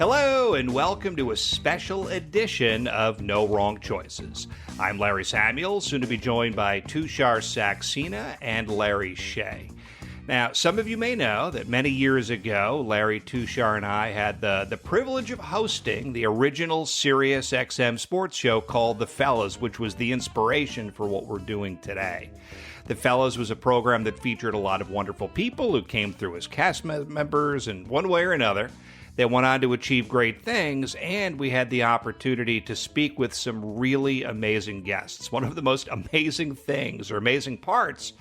Hello and welcome to a special edition of No Wrong Choices. I'm Larry Samuels, soon to be joined by Tushar Saxena and Larry Shea. Now, some of you may know that many years ago, Larry, Tushar, and I had the privilege of hosting the original SiriusXM sports show called The Fellas, which was the inspiration for what we're doing today. The Fellas was a program that featured a lot of wonderful people who came through as cast members in one way or another. They went on to achieve great things, and we had the opportunity to speak with some really amazing guests. One of the most amazing things or amazing parts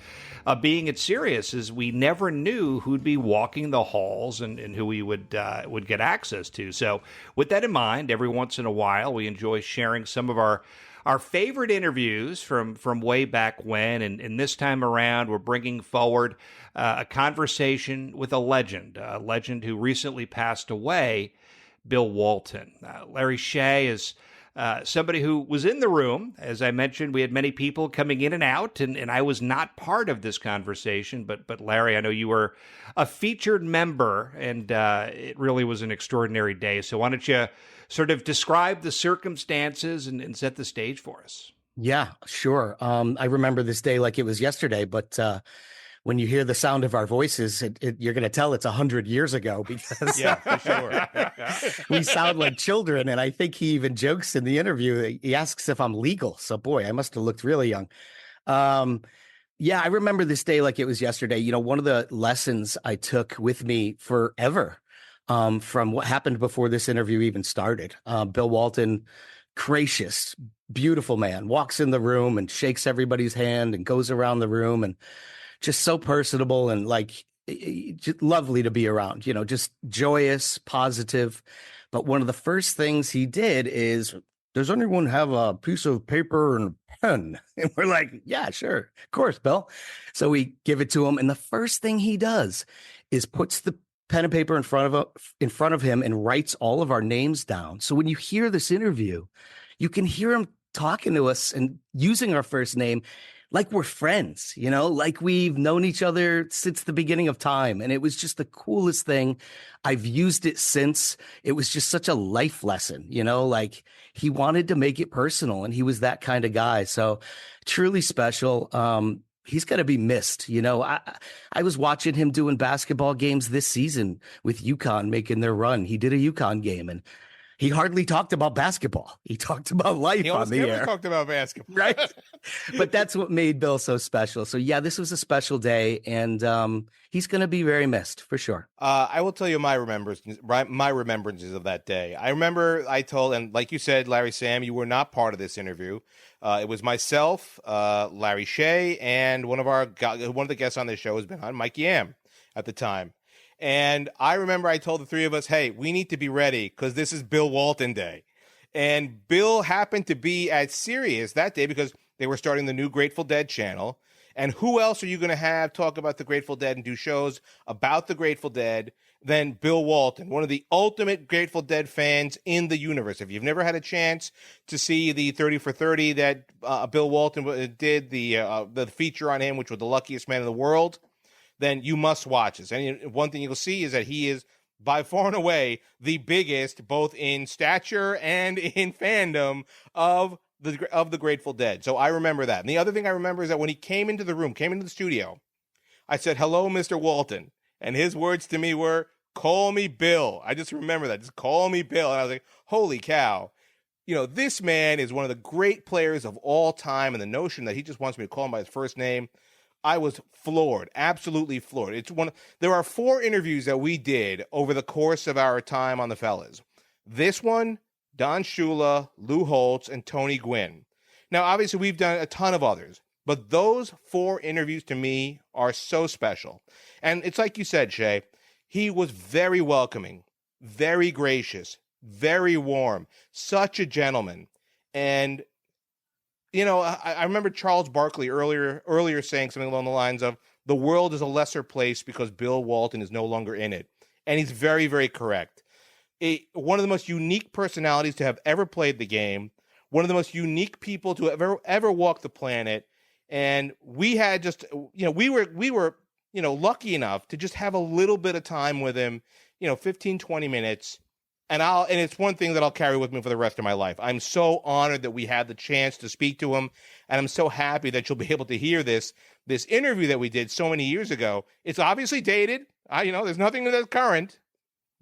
of being at Sirius is we never knew who'd be walking the halls and who we would get access to. So with that in mind, every once in a while, we enjoy sharing some of our favorite interviews from way back when, and this time around, we're bringing forward a conversation with a legend who recently passed away, Bill Walton. Larry Shea is somebody who was in the room. As I mentioned, we had many people coming in and out, and I was not part of this conversation, but Larry, I know you were a featured member, and it really was an extraordinary day. So why don't you sort of describe the circumstances and set the stage for us? Yeah, sure. I remember this day like it was yesterday, but when you hear the sound of our voices, you're going to tell it's 100 years ago because yeah, for sure. We sound like children. And I think he even jokes in the interview. He asks if I'm legal. So, boy, I must have looked really young. Yeah, I remember this day like it was yesterday. You know, one of the lessons I took with me forever from what happened before this interview even started. Bill Walton, gracious, beautiful man, walks in the room and shakes everybody's hand and goes around the room and just so personable and like just lovely to be around, you know, just joyous, positive. But one of the first things he did is, does anyone have a piece of paper and a pen? And we're like, yeah, sure. Of course, Bill. So we give it to him. And the first thing he does is puts the pen and paper in front of him and writes all of our names down. So when you hear this interview, you can hear him talking to us and using our first name like we're friends, you know, like we've known each other since the beginning of time. And it was just the coolest thing. I've used it since. It was just such a life lesson, you know, like he wanted to make it personal and he was that kind of guy. So truly special. He's going to be missed. You know, I was watching him doing basketball games this season with UConn making their run. He did a UConn game and he hardly talked about basketball. He talked about life on the air. He talked about basketball. Right. But that's what made Bill so special. So, yeah, this was a special day, and he's going to be very missed for sure. I will tell you my remembrances of that day. I remember and like you said, Larry Sam, you were not part of this interview. It was myself, Larry Shea, and one of the guests on this show has been on, Mike Yam at the time. And I remember I told the three of us, hey, we need to be ready because this is Bill Walton Day. And Bill happened to be at Sirius that day because they were starting the new Grateful Dead channel. And who else are you going to have talk about the Grateful Dead and do shows about the Grateful Dead than Bill Walton, one of the ultimate Grateful Dead fans in the universe? If you've never had a chance to see the 30 for 30 that Bill Walton did, the feature on him, which was the luckiest man in the world, then you must watch this. And one thing you'll see is that he is by far and away the biggest, both in stature and in fandom of the Grateful Dead. So I remember that. And the other thing I remember is that when he came into the studio, I said, hello, Mr. Walton. And his words to me were, call me Bill. I just remember that. Just call me Bill. And I was like, holy cow. You know, this man is one of the great players of all time. And the notion that he just wants me to call him by his first name, I was floored, absolutely floored. There are 4 interviews that we did over the course of our time on the Fellas. This one, Don Shula, Lou Holtz, and Tony Gwynn. Now, obviously, we've done a ton of others, but those 4 interviews to me are so special. And it's like you said, Shay, he was very welcoming, very gracious, very warm, such a gentleman. And you know, I remember Charles Barkley earlier saying something along the lines of, the world is a lesser place because Bill Walton is no longer in it. And he's very, very correct. One of the most unique personalities to have ever played the game, one of the most unique people to have ever walked the planet. And we had just, you know, we were, you know, lucky enough to just have a little bit of time with him, you know, 15, 20 minutes. And it's one thing that I'll carry with me for the rest of my life. I'm so honored that we had the chance to speak to him, and I'm so happy that you'll be able to hear this interview that we did so many years ago. It's obviously dated. There's nothing that's current,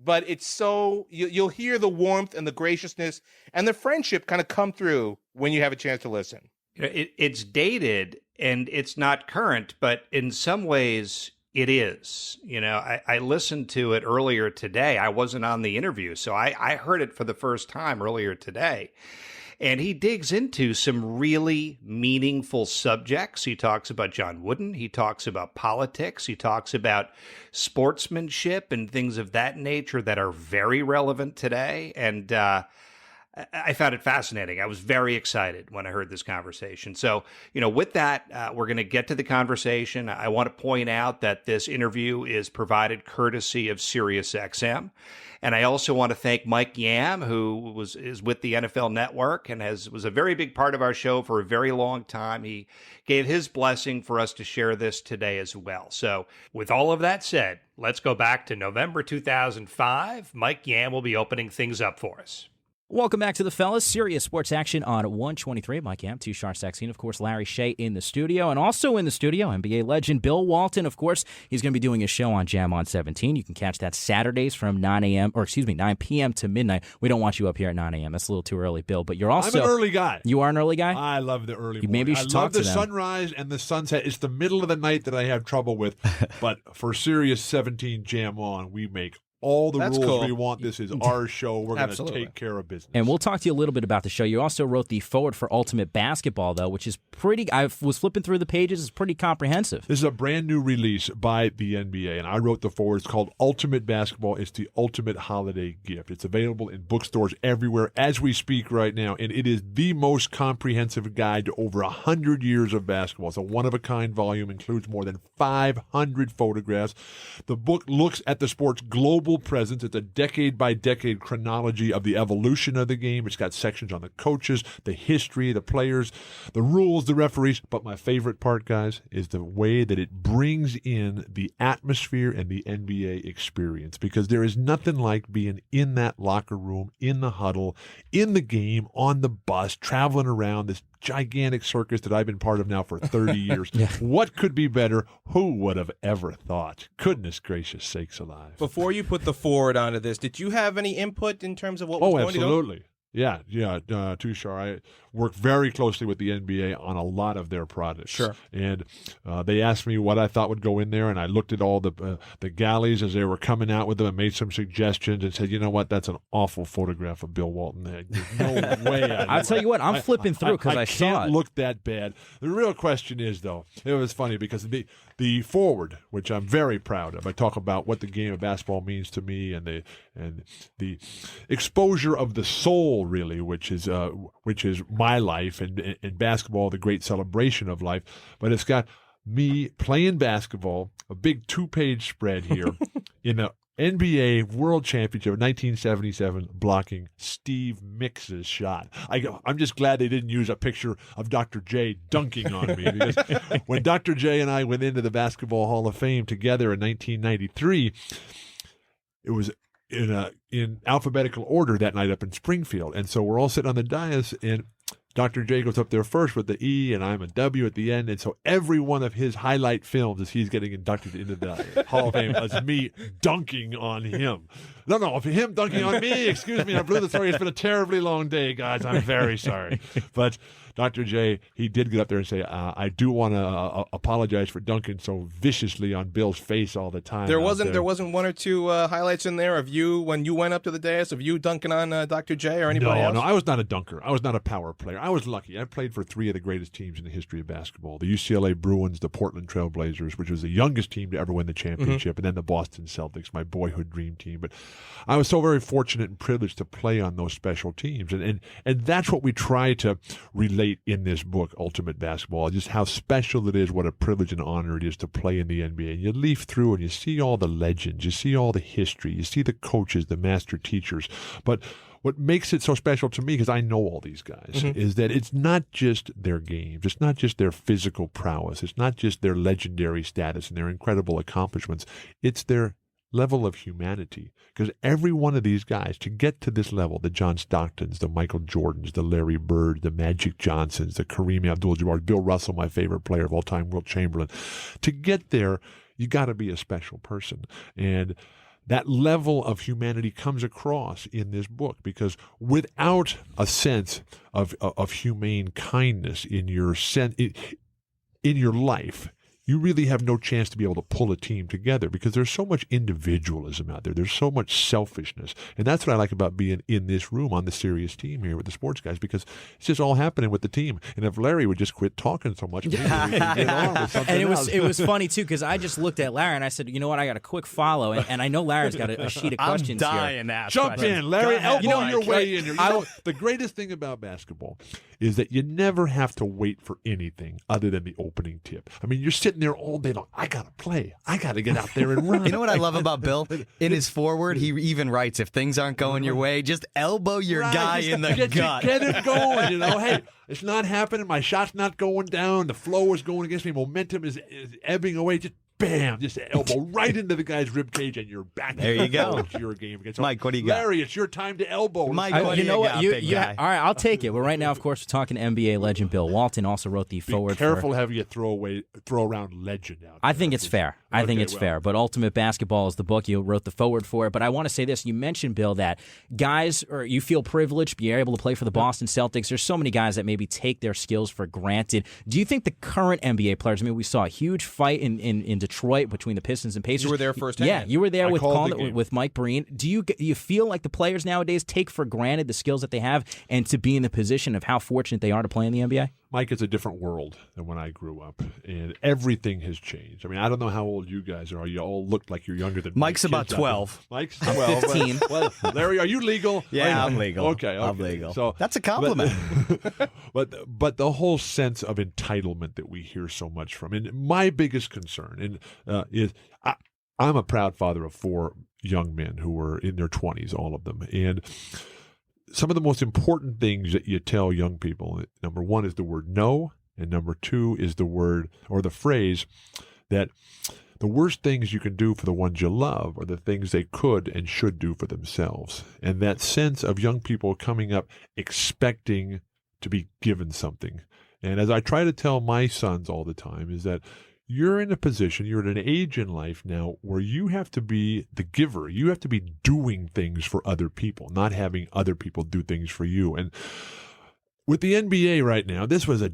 but it's so you'll hear the warmth and the graciousness and the friendship kind of come through when you have a chance to listen. It's dated and it's not current, but in some ways it is. I listened to it earlier today. I wasn't on the interview, so I heard it for the first time earlier today. And he digs into some really meaningful subjects. He talks about John Wooden. He talks about politics. He talks about sportsmanship and things of that nature that are very relevant today. And I found it fascinating. I was very excited when I heard this conversation. So, with that, we're going to get to the conversation. I want to point out that this interview is provided courtesy of SiriusXM. And I also want to thank Mike Yam, who is with the NFL Network and was a very big part of our show for a very long time. He gave his blessing for us to share this today as well. So with all of that said, let's go back to November 2005. Mike Yam will be opening things up for us. Welcome back to the fellas. Serious Sports Action on 123. Mike Yam, Tushar Saxena, of course, Larry Shea in the studio. And also in the studio, NBA legend Bill Walton, of course. He's going to be doing a show on Jam on 17. You can catch that Saturdays from 9 p.m. to midnight. We don't want you up here at 9 a.m. That's a little too early, Bill. But you're also... I'm an early guy. You are an early guy? I love the early morning. Maybe you should talk to them. I love the sunrise and the sunset. It's the middle of the night that I have trouble with. But for Sirius 17 Jam on, we make all the rules cool. We want. This is our show. We're going to take care of business. And we'll talk to you a little bit about the show. You also wrote the foreword for Ultimate Basketball, though, which is pretty... I was flipping through the pages. It's pretty comprehensive. This is a brand new release by the NBA, and I wrote the foreword. It's called Ultimate Basketball. It's the ultimate holiday gift. It's available in bookstores everywhere as we speak right now, and it is the most comprehensive guide to over 100 years of basketball. It's a one-of-a-kind volume, includes more than 500 photographs. The book looks at the sport's global presence. It's a decade-by-decade chronology of the evolution of the game. It's got sections on the coaches, the history, the players, the rules, the referees. But my favorite part, guys, is the way that it brings in the atmosphere and the NBA experience, because there is nothing like being in that locker room, in the huddle, in the game, on the bus, traveling around this gigantic circus that I've been part of now for 30 years. Yeah. What could be better? Who would have ever thought? Goodness gracious sakes alive. Before you put the forward onto this, did you have any input in terms of what was going to go? Oh, absolutely. Yeah, Tushar. I work very closely with the NBA on a lot of their products. Sure. And they asked me what I thought would go in there, and I looked at all the galleys as they were coming out with them and made some suggestions and said, you know what, that's an awful photograph of Bill Walton. There's no way. I'll tell you what, I'm flipping through because I saw it. can't look that bad. The real question is, though, it was funny because the forward, which I'm very proud of, I talk about what the game of basketball means to me and the exposure of the soul, really, which is my life, and basketball, the great celebration of life. But it's got me playing basketball, a big 2-page spread here in the NBA World Championship of 1977, blocking Steve Mix's shot. I'm just glad they didn't use a picture of Dr. J dunking on me, because when Dr. J and I went into the Basketball Hall of Fame together in 1993, it was in alphabetical order that night up in Springfield. And so we're all sitting on the dais, and Dr. J goes up there first with the E, and I'm a W at the end. And so every one of his highlight films as he's getting inducted into the Hall of Fame is me dunking on him. No, him dunking on me. Excuse me, I blew the story. It's been a terribly long day, guys. I'm very sorry. But Dr. J, he did get up there and say, I do want to apologize for dunking so viciously on Bill's face all the time. There wasn't one or two highlights in there of you when you went up to the dais, of you dunking on Dr. J or anybody else? No, I was not a dunker. I was not a power player. I was lucky. I played for 3 of the greatest teams in the history of basketball. The UCLA Bruins, the Portland Trail Blazers, which was the youngest team to ever win the championship, and then the Boston Celtics, my boyhood dream team. But I was so very fortunate and privileged to play on those special teams. And that's what we try to relate in this book, Ultimate Basketball, just how special it is, what a privilege and honor it is to play in the NBA. And you leaf through and you see all the legends, you see all the history, you see the coaches, the master teachers. But what makes it so special to me, because I know all these guys, is that it's not just their games, it's not just their physical prowess, it's not just their legendary status and their incredible accomplishments, it's their level of humanity, because every one of these guys, to get to this level, the John Stocktons, the Michael Jordans, the Larry Bird, the Magic Johnsons, the Kareem Abdul-Jabbar, Bill Russell, my favorite player of all time, Wilt Chamberlain, to get there, you got to be a special person. And that level of humanity comes across in this book, because without a sense of humane kindness in your life, you really have no chance to be able to pull a team together, because there's so much individualism out there. There's so much selfishness. And that's what I like about being in this room on the Sirius team here with the sports guys, because it's just all happening with the team. And if Larry would just quit talking so much, maybe we could get on with something and else. it was funny, too, because I just looked at Larry and I said, you know what, I got a quick follow. And I know Larry's got a sheet of questions I'm dying here. to ask Jump questions. in, Larry. Elbow your way in here. The greatest thing about basketball is that you never have to wait for anything other than the opening tip. I mean, you're sitting there all day long. I got to play. I got to get out there and run. You know what I love about Bill? In his forward, he even writes, if things aren't going your way, just elbow your guy in the gut. Get it going, Hey, it's not happening. My shot's not going down. The flow is going against me. Momentum is ebbing away. Just bam, just elbow right into the guy's rib cage, and you're back. There you go. It's your game again. So, Mike, what do you got? Larry, it's your time to elbow. Mike, what do you know got, what? big guy? All right, I'll take it. Well, right now, of course, we're talking NBA legend Bill Walton. Also wrote the forward. Be careful how you throw around legend out there. I think it's fair. I think it's fair. But Ultimate Basketball is the book. You wrote the forward for it. But I want to say this. You mentioned, Bill, that guys, or you feel privileged, you're able to play for the Boston Celtics. There's so many guys that maybe take their skills for granted. Do you think the current NBA players, I mean, we saw a huge fight in Detroit between the Pistons and Pacers. You were there firsthand. Yeah, you were there with with Mike Breen. Do you feel like the players nowadays take for granted the skills that they have and to be in the position of how fortunate they are to play in the NBA? Mike, it's a different world than when I grew up, and everything has changed. I mean, I don't know how old you guys are. You all look like you're younger than Mike's me. about 12. Mike's 12. 15. Well, Larry, are you legal? Yeah, I'm legal. Okay. I'm legal. So that's a compliment. But the whole sense of entitlement that we hear so much from, and my biggest concern is I'm a proud father of 4 young men who were in their 20s, all of them, and some of the most important things that you tell young people, number 1 is the word no, and number 2 is the word or the phrase that the worst things you can do for the ones you love are the things they could and should do for themselves. And that sense of young people coming up expecting to be given something. And as I try to tell my sons all the time is that you're in a position, you're at an age in life now where you have to be the giver. You have to be doing things for other people, not having other people do things for you. And with the NBA right now, this was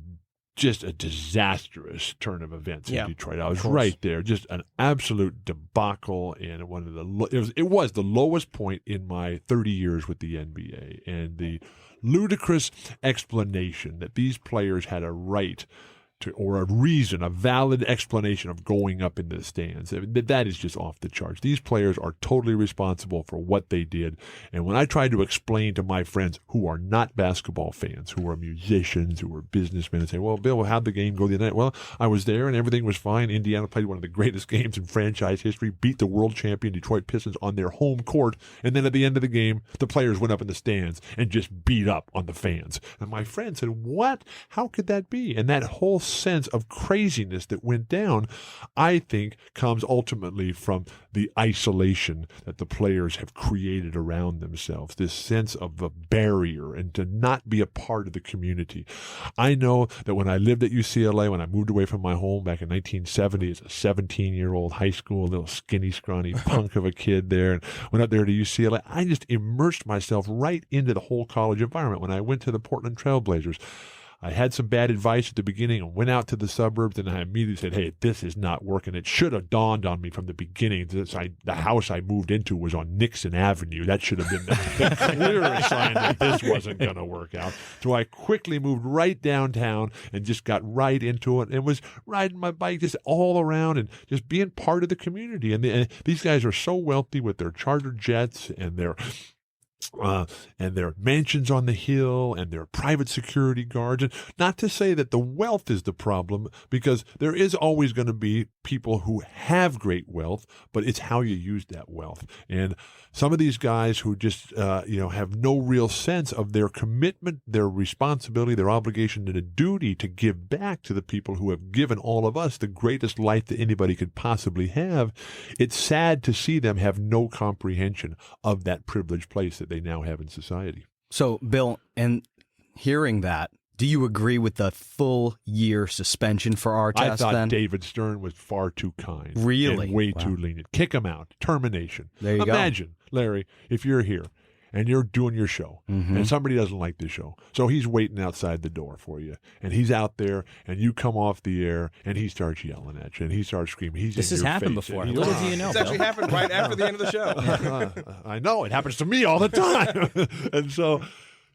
just a disastrous turn of events in Detroit. I was right there, just an absolute debacle, and one of the it was the lowest point in my 30 years with the NBA, and the ludicrous explanation that these players had a right to, or a reason, a valid explanation of going up into the stands. That is just off the charts. These players are totally responsible for what they did. And when I tried to explain to my friends who are not basketball fans, who are musicians, who are businessmen, and say, well, Bill, how'd the game go the other night? Well, I was there and everything was fine. Indiana played one of the greatest games in franchise history, beat the world champion Detroit Pistons on their home court. And then at the end of the game, the players went up in the stands and just beat up on the fans. And my friend said, what? How could that be? And that whole sense of craziness that went down, I think, comes ultimately from the isolation that the players have created around themselves, this sense of a barrier and to not be a part of the community. I know that when I lived at UCLA, when I moved away from my home back in 1970 as a 17-year-old high school, little skinny, scrawny punk of a kid there, and went up there to UCLA, I just immersed myself right into the whole college environment. When I went to the Portland Trailblazers, I had some bad advice at the beginning and went out to the suburbs, and I immediately said, hey, this is not working. It should have dawned on me from the beginning. The house I moved into was on Nixon Avenue. That should have been the clearest sign that this wasn't going to work out. So I quickly moved right downtown and just got right into it and was riding my bike just all around and just being part of the community. And these guys are so wealthy with their charter jets and their and their mansions on the hill and their private security guards. And not to say that the wealth is the problem, because there is always going to be people who have great wealth, but it's how you use that wealth. And some of these guys who just, have no real sense of their commitment, their responsibility, their obligation and a duty to give back to the people who have given all of us the greatest life that anybody could possibly have. It's sad to see them have no comprehension of that privileged place that they now have in society. So, Bill, and hearing that, do you agree with the full year suspension for our test? I thought then? David Stern was far too kind. Really? And way too lenient. Kick him out. Termination. There you Imagine, Larry, if you're here and you're doing your show and somebody doesn't like the show. So he's waiting outside the door for you. And he's out there and you come off the air and he starts yelling at you and he starts screaming. This has happened before. Little do you know, It's actually happened right after the end of the show. I know. It happens to me all the time. And so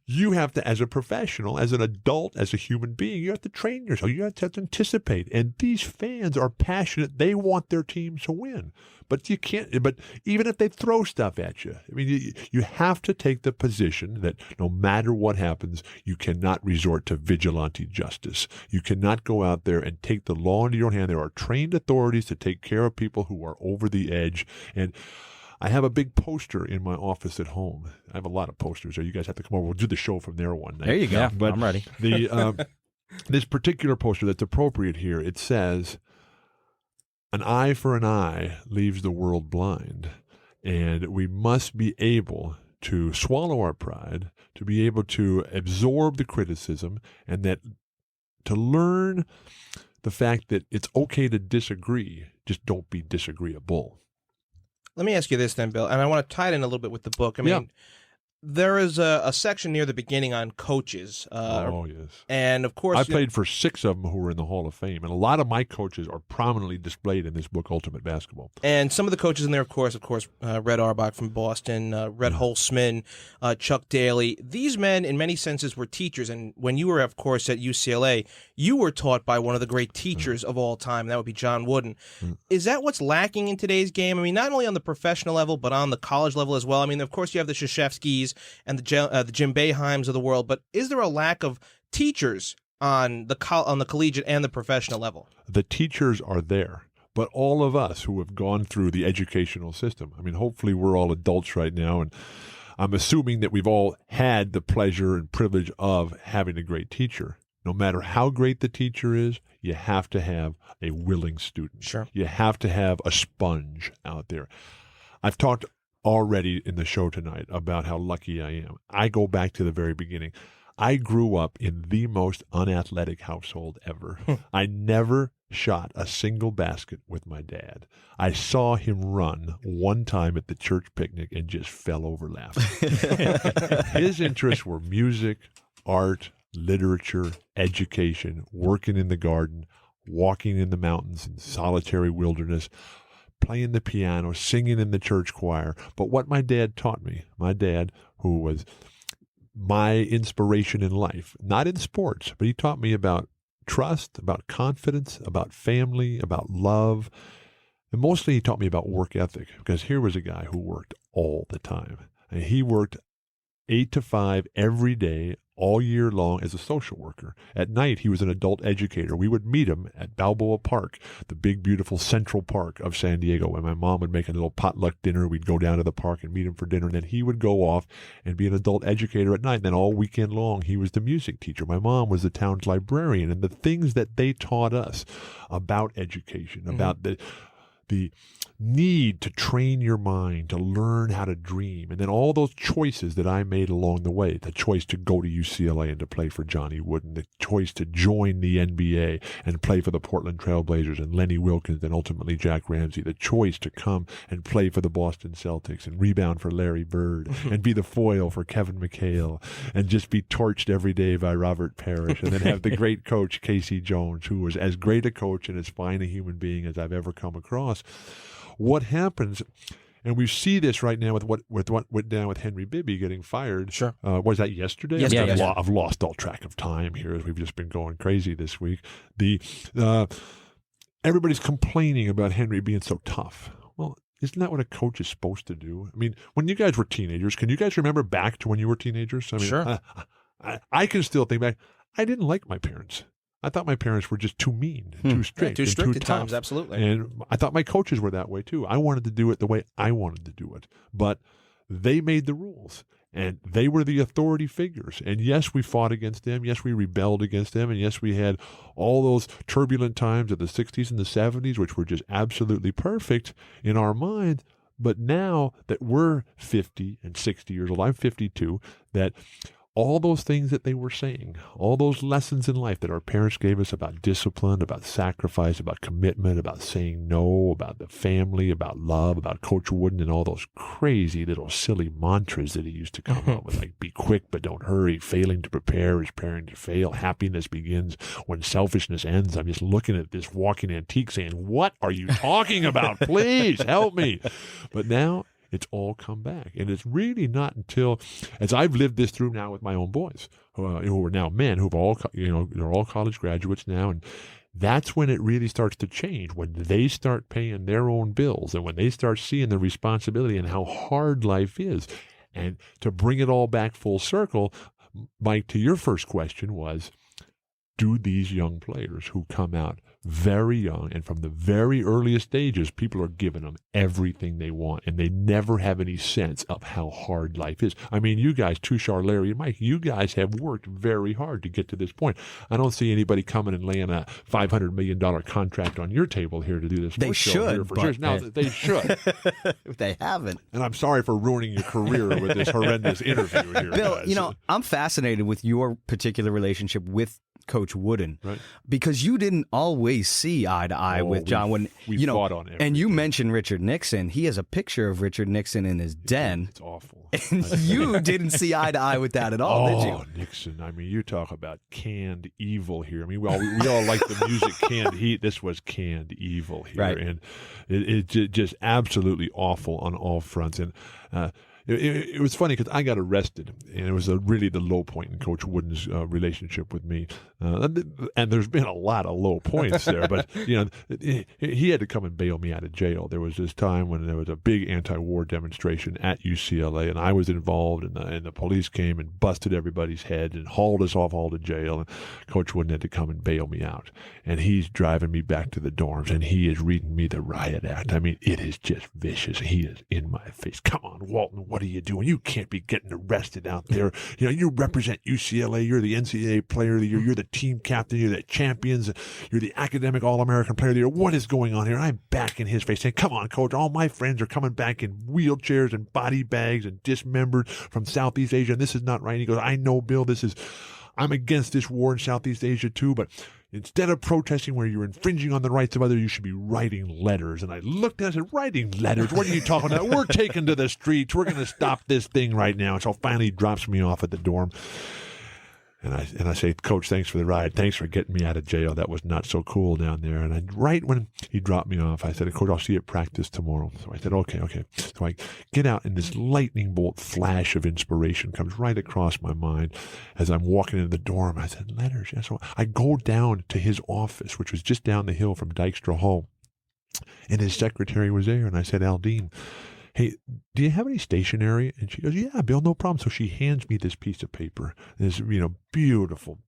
you have to, as a professional, as an adult, as a human being, you have to train yourself. You have to anticipate. And these fans are passionate. They want their teams to win. But you can't, but even if they throw stuff at you, I mean, you have to take the position that no matter what happens, you cannot resort to vigilante justice. You cannot go out there and take the law into your own hand. There are trained authorities to take care of people who are over the edge. And I have a big poster in my office at home. I have a lot of posters there. You guys have to come over. We'll do the show from there one night. There you go. Yeah, I'm ready. This particular poster that's appropriate here, it says, "An eye for an eye leaves the world blind." And we must be able to swallow our pride, to be able to absorb the criticism, and that to learn the fact that it's okay to disagree, just don't be disagreeable. Let me ask you this then, Bill, and I want to tie it in a little bit with the book. I mean, there is a section near the beginning on coaches. Oh, yes. And, of course, I played for 6 of them who were in the Hall of Fame, and a lot of my coaches are prominently displayed in this book, Ultimate Basketball. And some of the coaches in there, of course, Red Auerbach from Boston, Red Holzman, Chuck Daly. These men, in many senses, were teachers. And when you were, of course, at UCLA, you were taught by one of the great teachers of all time. That would be John Wooden. Is that what's lacking in today's game? I mean, not only on the professional level, but on the college level as well. I mean, of course, you have the Krzyzewskis and the Jim Boeheims of the world, but is there a lack of teachers on the collegiate and the professional level? The teachers are there, but all of us who have gone through the educational system, I mean, hopefully we're all adults right now, and I'm assuming that we've all had the pleasure and privilege of having a great teacher. No matter how great the teacher is, you have to have a willing student. Sure. You have to have a sponge out there. I've talked already in the show tonight about how lucky I am. I go back to the very beginning. I grew up in the most unathletic household ever. I never shot a single basket with my dad. I saw him run one time at the church picnic and just fell over laughing. His interests were music, art, literature, education, working in the garden, walking in the mountains in solitary wilderness, playing the piano, singing in the church choir. But what my dad taught me, my dad, who was my inspiration in life, not in sports, but he taught me about trust, about confidence, about family, about love. And mostly he taught me about work ethic, because here was a guy who worked all the time. And he worked 8 to 5 every day, all year long as a social worker. At night, he was an adult educator. We would meet him at Balboa Park, the big, beautiful Central Park of San Diego. When my mom would make a little potluck dinner, we'd go down to the park and meet him for dinner. And then he would go off and be an adult educator at night. And then all weekend long, he was the music teacher. My mom was the town's librarian. And the things that they taught us about education, about the need to train your mind, to learn how to dream, and then all those choices that I made along the way, the choice to go to UCLA and to play for Johnny Wooden, the choice to join the NBA and play for the Portland Trail Blazers and Lenny Wilkins and ultimately Jack Ramsey, the choice to come and play for the Boston Celtics and rebound for Larry Bird and be the foil for Kevin McHale and just be torched every day by Robert Parrish, and then have the great coach Casey Jones, who was as great a coach and as fine a human being as I've ever come across. What happens, and we see this right now with what went down with Henry Bibby getting fired. Sure. Was that yesterday? Yesterday. Yeah. I've lost all track of time here as we've just been going crazy this week. Everybody's complaining about Henry being so tough. Well, isn't that what a coach is supposed to do? I mean, when you guys were teenagers, can you guys remember back to when you were teenagers? I mean, Sure. I can still think back. I didn't like my parents. I thought my parents were just too mean, too strict, Too and strict too at tough. times, absolutely. And I thought my coaches were that way too. I wanted to do it the way I wanted to do it, but they made the rules. And they were the authority figures. And yes, we fought against them. Yes, we rebelled against them. And yes, we had all those turbulent times of the 60s and the 70s, which were just absolutely perfect in our mind. But now that we're 50 and 60 years old, I'm 52, that all those things that they were saying, all those lessons in life that our parents gave us about discipline, about sacrifice, about commitment, about saying no, about the family, about love, about Coach Wooden, and all those crazy little silly mantras that he used to come up with, like be quick but don't hurry, failing to prepare is preparing to fail, happiness begins when selfishness ends. I'm just looking at this walking antique saying, what are you talking about? Please help me. But now it's all come back. And it's really not until, as I've lived this through now with my own boys, who are now men, who've all, they're all college graduates now. And that's when it really starts to change, when they start paying their own bills and when they start seeing the responsibility and how hard life is. And to bring it all back full circle, Mike, to your first question was, do these young players who come out very young and from the very earliest stages, people are giving them everything they want and they never have any sense of how hard life is. I mean, you guys, Tushar, Larry, and Mike, you guys have worked very hard to get to this point. I don't see anybody coming and laying a $500 million contract on your table here to do this. They should, for but sure. Now, they should. If they haven't. And I'm sorry for ruining your career with this horrendous interview here. Bill, guys. I'm fascinated with your particular relationship with Coach Wooden, Right. because you didn't always see eye to eye with John Wooden. We fought on everything. And you mentioned Richard Nixon. He has a picture of Richard Nixon in his den. It's awful. And you didn't see eye to eye with that at all, did you? Oh, Nixon. I mean, you talk about canned evil here. I mean, we all like the music Canned Heat. This was canned evil here. Right. And it's just absolutely awful on all fronts. And it was funny because I got arrested, and it was really the low point in Coach Wooden's relationship with me. And there's been a lot of low points there, but he had to come and bail me out of jail. There was this time when there was a big anti-war demonstration at UCLA, and I was involved, and the police came and busted everybody's head and hauled us off all to jail. And Coach Wooden had to come and bail me out, and he's driving me back to the dorms, and he is reading me the riot act. I mean, it is just vicious. He is in my face. Come on, Walton, what are you doing? You can't be getting arrested out there. You represent UCLA. You're the NCAA player of the year. You're the team captain. You're the champions. You're the academic All-American player of the year. What is going on here? I'm back in his face saying, come on, coach. All my friends are coming back in wheelchairs and body bags and dismembered from Southeast Asia. And this is not right. And he goes, I know, Bill, I'm against this war in Southeast Asia too, but instead of protesting where you're infringing on the rights of others, you should be writing letters. And I looked at it and said, writing letters? What are you talking about? We're taking to the streets. We're going to stop this thing right now. And so finally he drops me off at the dorm. And I say, Coach, thanks for the ride. Thanks for getting me out of jail. That was not so cool down there. And right when he dropped me off, I said, Coach, I'll see you at practice tomorrow. So I said, okay. So I get out, and this lightning bolt flash of inspiration comes right across my mind as I'm walking into the dorm. I said, letters. Yeah. So I go down to his office, which was just down the hill from Dykstra Hall. And his secretary was there. And I said, Aldine, hey, do you have any stationery? And she goes, yeah, Bill, no problem. So she hands me this piece of paper, this, beautiful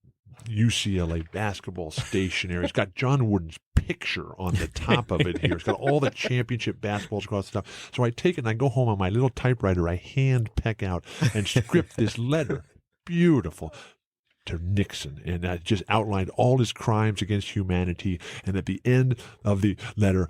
UCLA basketball stationery. It's got John Wooden's picture on the top of it here. It's got all the championship basketballs across the top. So I take it and I go home on my little typewriter. I hand peck out and script this letter. Beautiful. To Nixon, and I just outlined all his crimes against humanity. And at the end of the letter,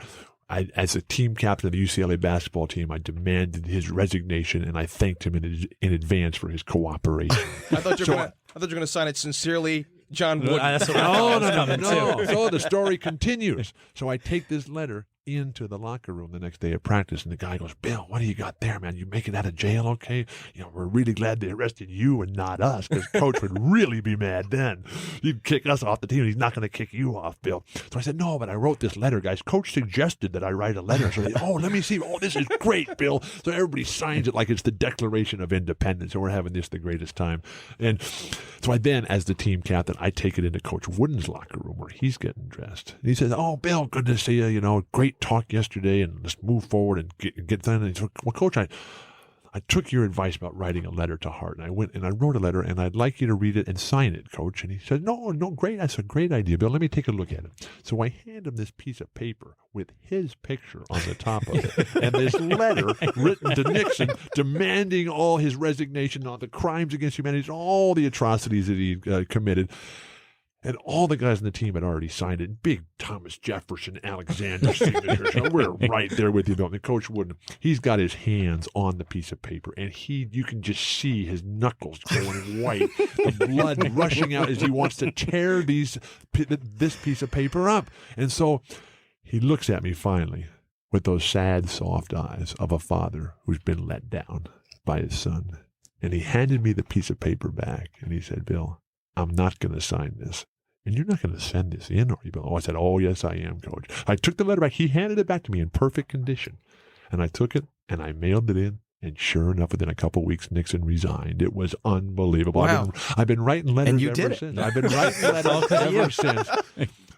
as a team captain of the UCLA basketball team, I demanded his resignation, and I thanked him in advance for his cooperation. I thought you were going to sign it sincerely, John Wooden. That's what I was No. So the story continues. So I take this letter into the locker room the next day at practice, and the guy goes, Bill, what do you got there, man? You make it out of jail, okay? We're really glad they arrested you and not us, because Coach would really be mad then. He'd kick us off the team. He's not going to kick you off, Bill. So I said, no, but I wrote this letter, guys. Coach suggested that I write a letter. So they, let me see. Oh, this is great, Bill. So everybody signs it like it's the Declaration of Independence, and we're having this the greatest time. And so I then, as the team captain, I take it into Coach Wooden's locker room where he's getting dressed. And he says, oh, Bill, good to see you. Great great talk yesterday, and let's move forward and get done. And he said, well, Coach, I took your advice about writing a letter to Hart, and I went and I wrote a letter, and I'd like you to read it and sign it, Coach. And he said, no, great. That's a great idea, Bill. Let me take a look at it. So I hand him this piece of paper with his picture on the top of it, and this letter written to Nixon demanding all his resignation on the crimes against humanity, all the atrocities that he committed. And all the guys on the team had already signed it. Big Thomas Jefferson Alexander signatures. So we're right there with you, Bill. The coach wouldn't. He's got his hands on the piece of paper, and you can just see his knuckles going white, the blood rushing out as he wants to tear this piece of paper up. And so he looks at me finally with those sad, soft eyes of a father who's been let down by his son. And he handed me the piece of paper back, and he said, Bill, I'm not going to sign this. And you're not going to send this in, are you, Bill? Oh, I said, oh, yes, I am, Coach. I took the letter back. He handed it back to me in perfect condition. And I took it, and I mailed it in. And sure enough, within a couple of weeks, Nixon resigned. It was unbelievable. Wow. I've been writing letters And you ever did it. since. I've been writing letters ever since.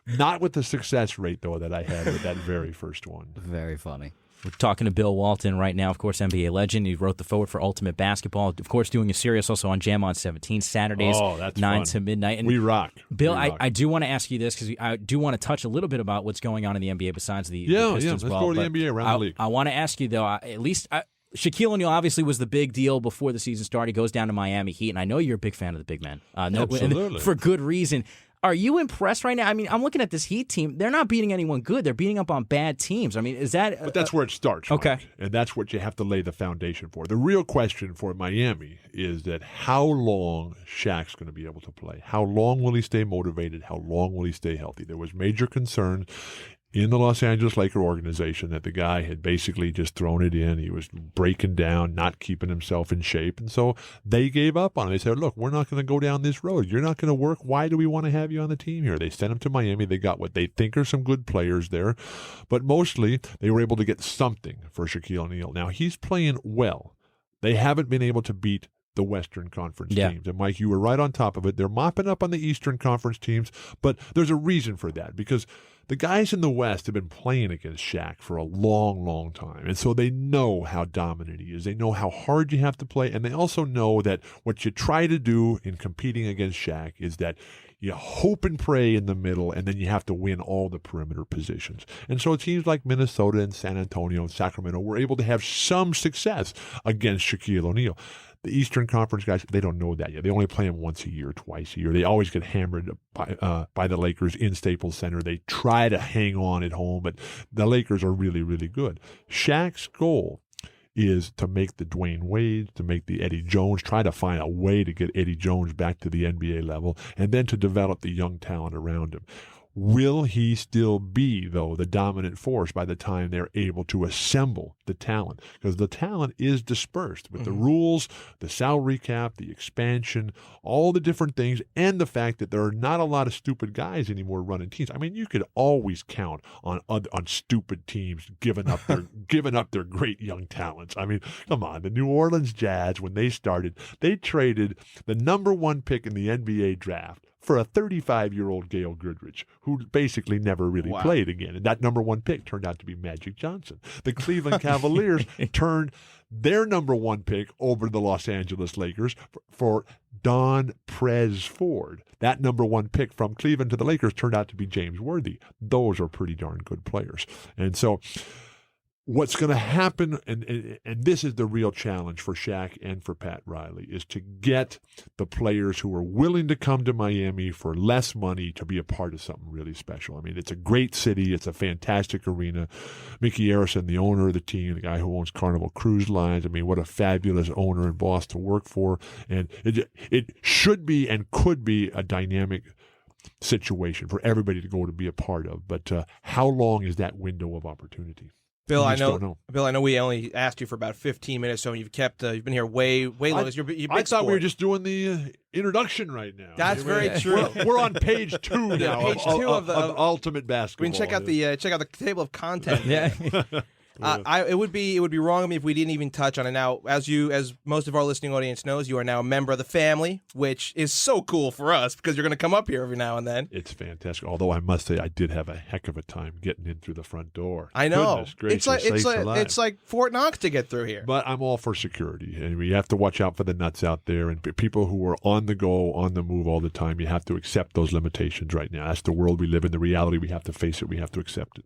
Not with the success rate, though, that I had with that very first one. Very funny. We're talking to Bill Walton right now, of course, NBA legend. He wrote the foreword for Ultimate Basketball. Of course, doing a Sirius also on Jam on 17, Saturdays, 9 to midnight. And we rock. Bill, we rock. I do want to ask you this because I do want to touch a little bit about what's going on in the NBA besides the Pistons. Let's go to the NBA around the league. I want to ask you, though, at least Shaquille O'Neal obviously was the big deal before the season started. He goes down to Miami Heat, and I know you're a big fan of the big man. Absolutely. For good reason. Are you impressed right now? I mean, I'm looking at this Heat team. They're not beating anyone good. They're beating up on bad teams. I mean, is that... But that's where it starts, okay. Mike, and that's what you have to lay the foundation for. The real question for Miami is that how long Shaq's going to be able to play? How long will he stay motivated? How long will he stay healthy? There was major concern in the Los Angeles Lakers organization that the guy had basically just thrown it in. He was breaking down, not keeping himself in shape. And so they gave up on him. They said, look, we're not going to go down this road. You're not going to work. Why do we want to have you on the team here? They sent him to Miami. They got what they think are some good players there. But mostly they were able to get something for Shaquille O'Neal. Now, he's playing well. They haven't been able to beat the Western Conference teams. And, Mike, you were right on top of it. They're mopping up on the Eastern Conference teams, but there's a reason for that because the guys in the West have been playing against Shaq for a long, long time, and so they know how dominant he is. They know how hard you have to play, and they also know that what you try to do in competing against Shaq is that you hope and pray in the middle, and then you have to win all the perimeter positions. And so teams like Minnesota and San Antonio and Sacramento were able to have some success against Shaquille O'Neal. The Eastern Conference guys, they don't know that yet. They only play him once a year, twice a year. They always get hammered by the Lakers in Staples Center. They try to hang on at home, but the Lakers are really, really good. Shaq's goal is to make the Dwayne Wade, to make the Eddie Jones, try to find a way to get Eddie Jones back to the NBA level, and then to develop the young talent around him. Will he still be, though, the dominant force by the time they're able to assemble the talent? Because the talent is dispersed with the rules, the salary cap, the expansion, all the different things, and the fact that there are not a lot of stupid guys anymore running teams. I mean, you could always count on stupid teams giving up their great young talents. I mean, come on, the New Orleans Jazz, when they started, they traded the number one pick in the NBA draft for a 35-year-old Gail Goodrich, who basically never really played again. And that number one pick turned out to be Magic Johnson. The Cleveland Cavaliers turned their number one pick over to the Los Angeles Lakers for Don Prez Ford. That number one pick from Cleveland to the Lakers turned out to be James Worthy. Those are pretty darn good players. And so what's going to happen, and this is the real challenge for Shaq and for Pat Riley, is to get the players who are willing to come to Miami for less money to be a part of something really special. I mean, it's a great city. It's a fantastic arena. Mickey Arison, the owner of the team, the guy who owns Carnival Cruise Lines, I mean, what a fabulous owner and boss to work for. And it should be and could be a dynamic situation for everybody to go to be a part of. But how long is that window of opportunity? Bill, I know. Bill, I know we only asked you for about 15 minutes, so you've been here way longer. I thought we were just doing the introduction right now. That's very true. We're on page 2 now. Page 2 of Ultimate Basketball. We can check out the table of content. Yeah. It would be wrong of me if we didn't even touch on it. Now, as most of our listening audience knows, you are now a member of the family, which is so cool for us because you're going to come up here every now and then. It's fantastic. Although I must say, I did have a heck of a time getting in through the front door. I know. Goodness gracious, it's like Fort Knox to get through here. But I'm all for security, and we have to watch out for the nuts out there and people who are on the go, on the move all the time. You have to accept those limitations right now. That's the world we live in. The reality, we have to face it. We have to accept it.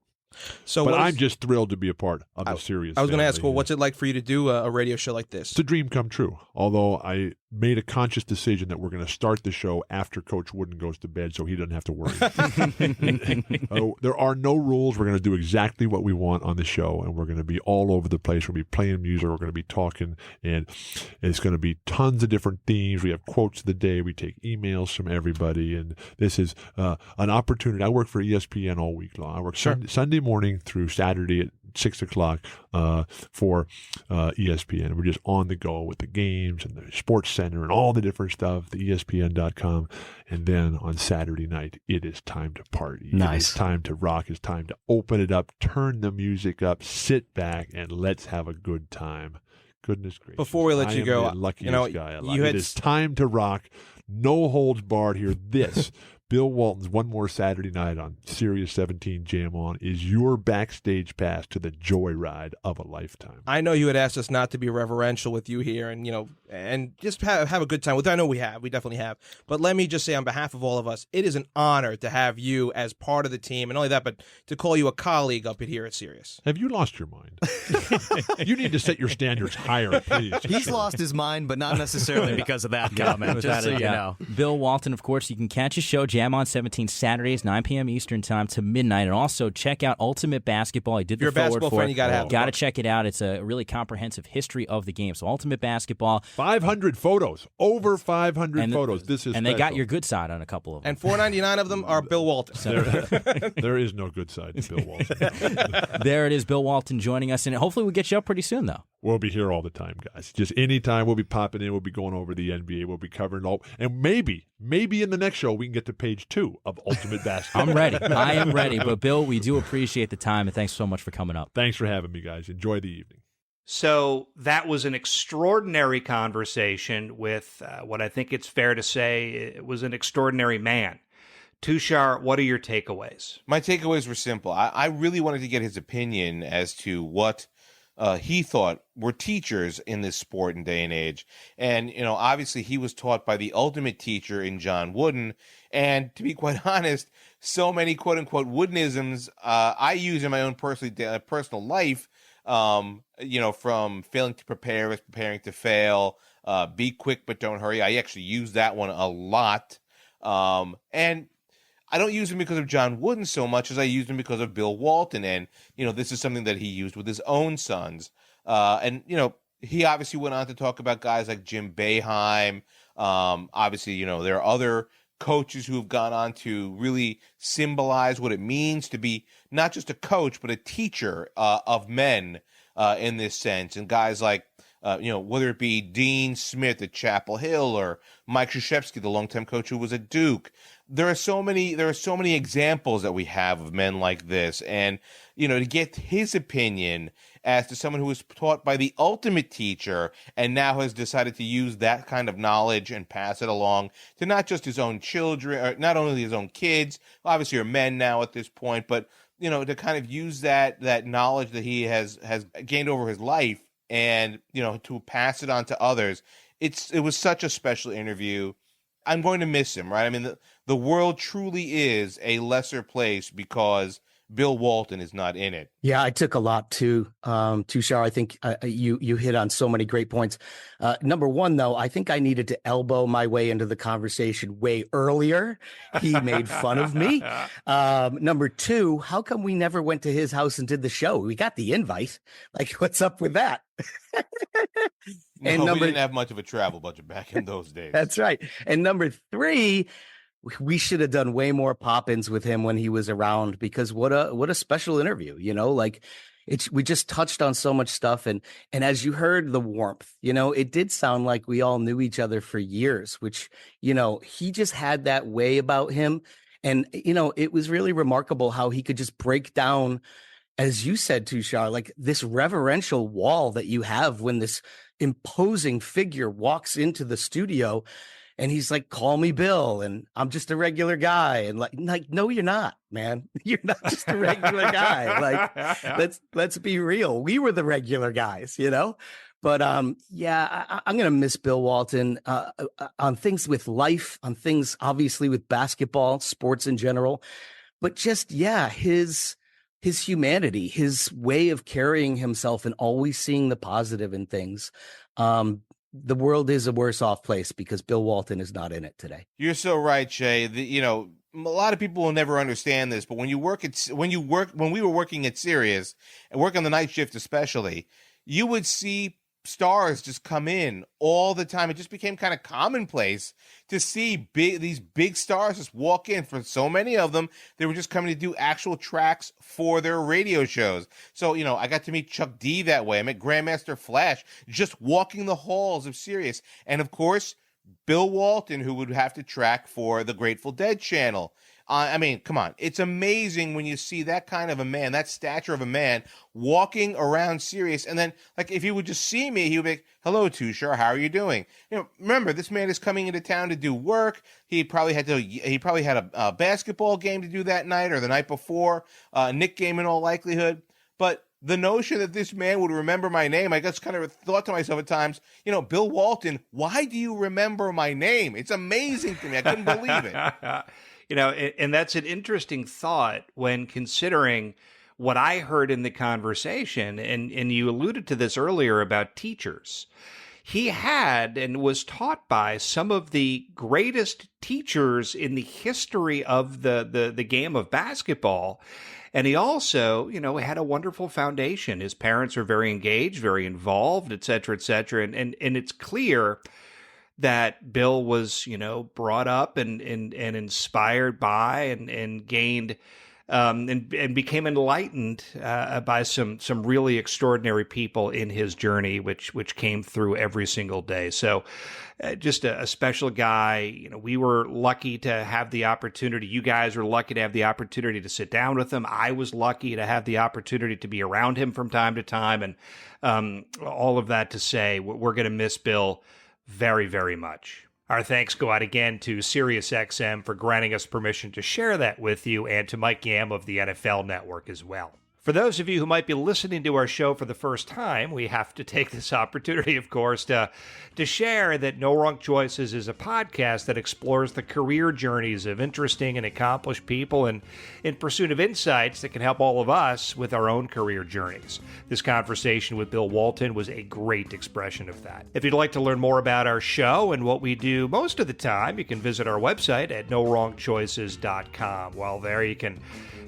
But I'm just thrilled to be a part of the Sirius. I was going to ask, family. what's it like for you to do a radio show like this? It's a dream come true. Although I made a conscious decision that we're going to start the show after Coach Wooden goes to bed so he doesn't have to worry. There are no rules. We're going to do exactly what we want on the show, and we're going to be all over the place. We're going to be playing music. We're going to be talking, and it's going to be tons of different themes. We have quotes of the day. We take emails from everybody, and this is an opportunity. I work for ESPN all week long. I work Sunday morning through Saturday at 6 o'clock for ESPN. We're just on the go with the games and the Sports Center and all the different stuff, the ESPN.com. And then on Saturday night, it is time to party. Nice. It is time to rock. It's time to open it up, turn the music up, sit back, and let's have a good time. Goodness gracious. Before we let you go, the luckiest guy alive. you It is time to rock. No holds barred here. This Bill Walton's One More Saturday Night on Sirius 17 Jam On is your backstage pass to the joyride of a lifetime. I know you had asked us not to be reverential with you here and just have a good time. I know we definitely have. But let me just say on behalf of all of us, it is an honor to have you as part of the team. And not only that, but to call you a colleague up here at Sirius. Have you lost your mind? You need to set your standards higher, please. He's lost his mind, but not necessarily because of that comment. Just so you know. Bill Walton, of course, you can catch his show, Jam On 17, Saturdays, 9 p.m. Eastern time to midnight. And also check out Ultimate Basketball. I did the forward for it. You got to have it. Got to check it out. It's a really comprehensive history of the game. So Ultimate Basketball. 500 photos. Over 500 photos. This is And special. they got your good side on a couple of them. And 499 of them are Bill Walton. There is no good side to Bill Walton. There it is, Bill Walton joining us. And hopefully we'll get you up pretty soon, though. We'll be here all the time, guys. Just anytime we'll be popping in. We'll be going over the NBA. We'll be covering all. And maybe in the next show we can get to page 2 of Ultimate Basketball. I'm ready. I am ready. But, Bill, we do appreciate the time, and thanks so much for coming up. Thanks for having me, guys. Enjoy the evening. So that was an extraordinary conversation with what I think it's fair to say it was an extraordinary man. Tushar, what are your takeaways? My takeaways were simple. I really wanted to get his opinion as to what he thought were teachers in this sport and day and age. And, obviously he was taught by the ultimate teacher in John Wooden. And to be quite honest, so many quote unquote Woodenisms I use in my own personal life, from failing to prepare is preparing to fail, be quick but don't hurry. I actually use that one a lot. And I don't use him because of John Wooden so much as I used him because of Bill Walton. And, this is something that he used with his own sons. He obviously went on to talk about guys like Jim Boeheim. Obviously, there are other coaches who have gone on to really symbolize what it means to be not just a coach, but a teacher of men in this sense. And guys like, whether it be Dean Smith at Chapel Hill or Mike Krzyzewski, the longtime coach who was at Duke. There are so many examples that we have of men like this. And, to get his opinion as to someone who was taught by the ultimate teacher and now has decided to use that kind of knowledge and pass it along to not just his own children, or not only his own kids, obviously are men now at this point, but, to kind of use that knowledge that he has gained over his life and, to pass it on to others. It was such a special interview. I'm going to miss him, right? I mean, the world truly is a lesser place because Bill Walton is not in it. Yeah, I took a lot too, Tushar. I think you hit on so many great points. Number one, though, I think I needed to elbow my way into the conversation way earlier. He made fun of me. Number two, how come we never went to his house and did the show? We got the invite. Like, what's up with that? We didn't have much of a travel budget back in those days. That's right. And number three, we should have done way more pop-ins with him when he was around, because what a special interview, we just touched on so much stuff. And as you heard the warmth, it did sound like we all knew each other for years, which, he just had that way about him. And, it was really remarkable how he could just break down as you said, Tushar, like this reverential wall that you have when this imposing figure walks into the studio and he's like, call me Bill, and I'm just a regular guy. And like, no, you're not, man. You're not just a regular guy. Like, let's be real. We were the regular guys, you know? But yeah, I'm gonna miss Bill Walton on things with life, on things obviously with basketball, sports in general, but just his humanity, his way of carrying himself, and always seeing the positive in things. The world is a worse off place because Bill Walton is not in it today. You're so right, Shay. A lot of people will never understand this, but when we were working at Sirius and work on the night shift especially, you would see stars just come in all the time. It just became kind of commonplace to see these big stars just walk in. For so many of them, they were just coming to do actual tracks for their radio shows. So, I got to meet Chuck D that way. I met Grandmaster Flash just walking the halls of Sirius. And of course, Bill Walton, who would have to track for the Grateful Dead channel. I mean, come on. It's amazing when you see that kind of a man, that stature of a man, walking around Sirius. And then, like, if he would just see me, he would be like, hello, Tushar, how are you doing? Remember, this man is coming into town to do work. He probably had a basketball game to do that night or the night before, a Knick game in all likelihood. But the notion that this man would remember my name, I just kind of thought to myself at times, Bill Walton, why do you remember my name? It's amazing to me. I couldn't believe it. And that's an interesting thought when considering what I heard in the conversation, and you alluded to this earlier about teachers. He had and was taught by some of the greatest teachers in the history of the game of basketball. And he also, had a wonderful foundation. His parents are very engaged, very involved, et cetera, et cetera. And it's clear that Bill was, brought up and inspired by and gained and became enlightened by some really extraordinary people in his journey, which came through every single day. So just a special guy. We were lucky to have the opportunity. You guys were lucky to have the opportunity to sit down with him. I was lucky to have the opportunity to be around him from time to time. And all of that to say, we're going to miss Bill very, very much. Our thanks go out again to SiriusXM for granting us permission to share that with you, and to Mike Yam of the NFL Network as well. For those of you who might be listening to our show for the first time, we have to take this opportunity, of course, to share that No Wrong Choices is a podcast that explores the career journeys of interesting and accomplished people and in pursuit of insights that can help all of us with our own career journeys. This conversation with Bill Walton was a great expression of that. If you'd like to learn more about our show and what we do most of the time, you can visit our website at NoWrongChoices.com. While there, you can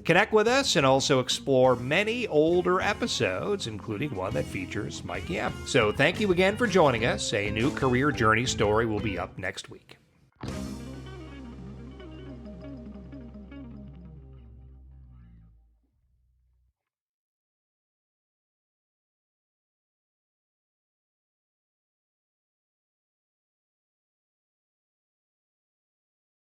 connect with us and also explore many older episodes, including one that features Mike Yam. So thank you again for joining us. A new career journey story will be up next week.